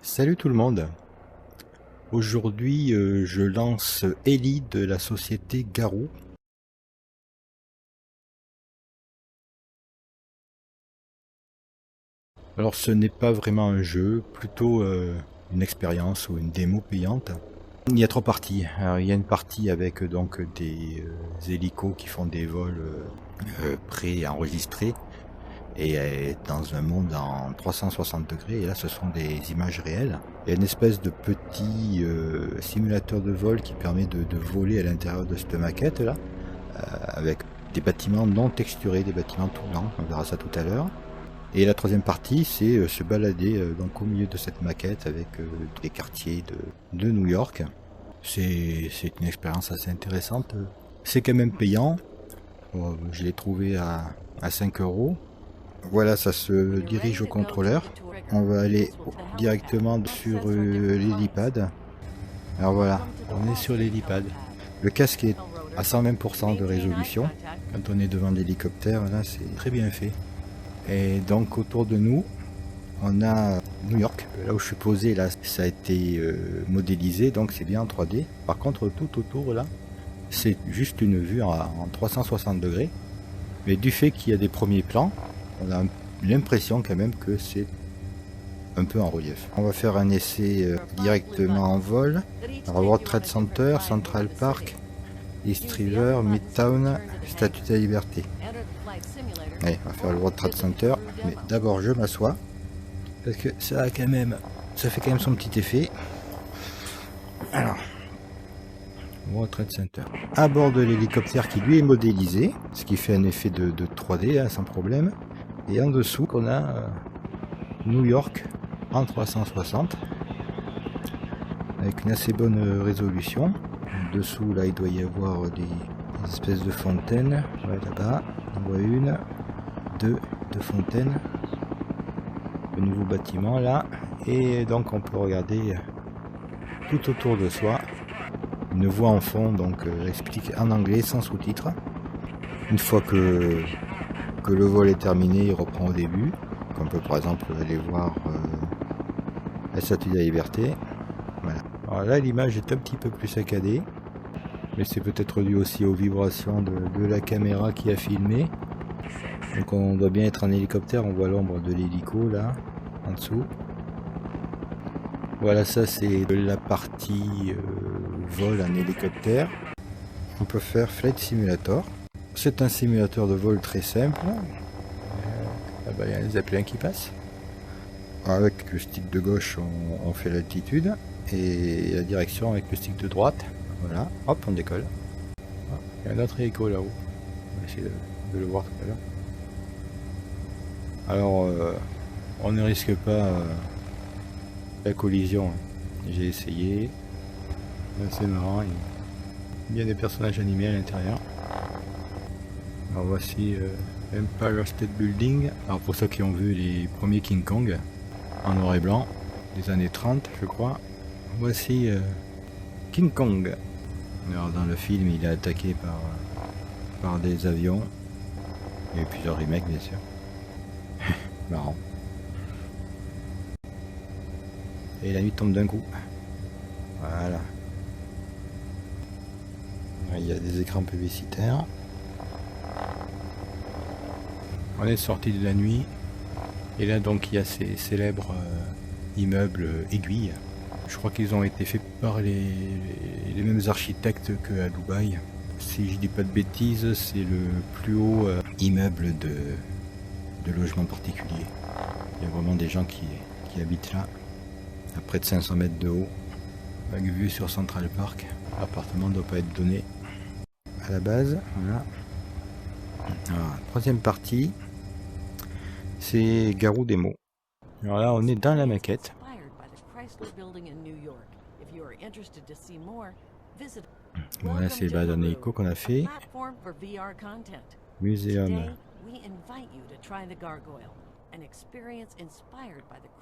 Salut tout le monde. Aujourd'hui, je lance Ellie de la société Garou. Alors, ce n'est pas vraiment un jeu, plutôt une expérience ou une démo payante. Il y a trois parties. Alors, il y a une partie avec donc des hélicos qui font des vols pré-enregistrés et dans un monde en 360 degrés. Et là, ce sont des images réelles. Il y a une espèce de petit simulateur de vol qui permet de voler à l'intérieur de cette maquette là, avec des bâtiments non texturés, des bâtiments tout blancs. On verra ça tout à l'heure. Et la troisième partie, c'est se balader donc au milieu de cette maquette avec les quartiers de New York. C'est une expérience assez intéressante. C'est quand même payant. Bon, je l'ai trouvé à 5 euros. Voilà, ça se dirige au contrôleur. On va aller directement sur l'hélipad. Alors voilà, on est sur l'hélipad. Le casque est à 120% de résolution. Quand on est devant l'hélicoptère, là, c'est très bien fait. Et donc autour de nous, on a New York. Là où je suis posé, là, ça a été modélisé, donc c'est bien en 3D. Par contre, tout autour, là, c'est juste une vue en 360 degrés. Mais du fait qu'il y a des premiers plans, on a l'impression quand même que c'est un peu en relief. On va faire un essai directement en vol. Alors, World Trade Center, Central Park, East River, Midtown, Statue de la Liberté. Allez, on va faire le World Trade Center. Mais d'abord, je m'assois. Parce que ça fait quand même son petit effet. Alors, World Trade Center. À bord de l'hélicoptère qui lui est modélisé, ce qui fait un effet de 3D hein, sans problème. Et en dessous, on a New York en 360 avec une assez bonne résolution. En dessous, là, il doit y avoir des espèces de fontaines. Ouais, là-bas, on voit une, deux fontaines. Le nouveau bâtiment là. Et donc, on peut regarder tout autour de soi. Une voix en fond, donc explique en anglais sans sous-titres. Une fois que le vol est terminé, il reprend au début. On peut par exemple aller voir la Statue de la Liberté. Voilà. Alors là, l'image est un petit peu plus saccadée, mais c'est peut-être dû aussi aux vibrations de la caméra qui a filmé. Donc on doit bien être en hélicoptère, on voit l'ombre de l'hélico là, en dessous. Voilà, ça c'est la partie vol en hélicoptère. On peut faire Flight Simulator. C'est un simulateur de vol très simple. Là-bas, il y a les avions qui passent. Avec le stick de gauche, on fait l'altitude. Et la direction avec le stick de droite. Voilà, hop, on décolle. Ah, il y a un autre hélico là-haut. On va essayer de le voir tout à l'heure. Alors, on ne risque pas la collision. J'ai essayé. C'est marrant. Il y a des personnages animés à l'intérieur. Alors voici Empire State Building. Alors pour ceux qui ont vu les premiers King Kong en noir et blanc des années 30 je crois. Voici King Kong. Alors dans le film il est attaqué par des avions. Il y a eu plusieurs remakes bien sûr. Marrant. Et la nuit tombe d'un coup. Voilà. Il y a des écrans publicitaires. On est sorti de la nuit. Et là donc il y a ces célèbres immeubles aiguilles. Je crois qu'ils ont été faits par les mêmes architectes qu'à Dubaï. Si je dis pas de bêtises, c'est le plus haut immeuble de logement particulier. Il y a vraiment des gens qui habitent là, à près de 500 mètres de haut, avec vue sur Central Park. L'appartement ne doit pas être donné à la base. Voilà. Alors, troisième partie, c'est Garou Démo. Alors là, on est dans la maquette. Voilà, c'est la dernière écho qu'on a fait. Muséum.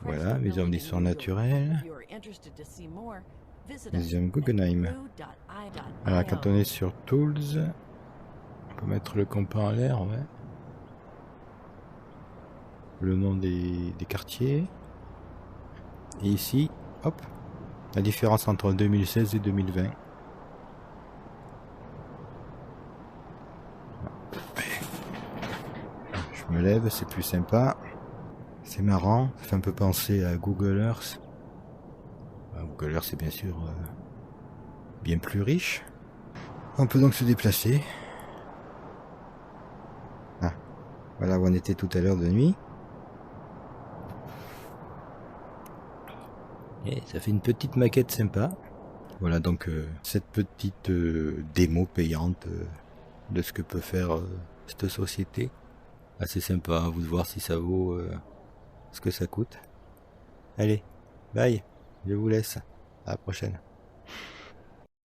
Voilà, Muséum d'histoire naturelle. Muséum Guggenheim. Alors, quand on est sur Tools, on peut mettre le compas en l'air, ouais. Le nom des quartiers. Et ici, hop, la différence entre 2016 et 2020. Je me lève, c'est plus sympa. C'est marrant, ça fait un peu penser à Google Earth. Google Earth c'est bien sûr bien plus riche. On peut donc se déplacer. Ah, voilà où on était tout à l'heure de nuit. Et ça fait une petite maquette sympa. Voilà donc cette petite démo payante de ce que peut faire cette société. Assez sympa, à vous de voir si ça vaut ce que ça coûte. Allez, bye, je vous laisse. À la prochaine.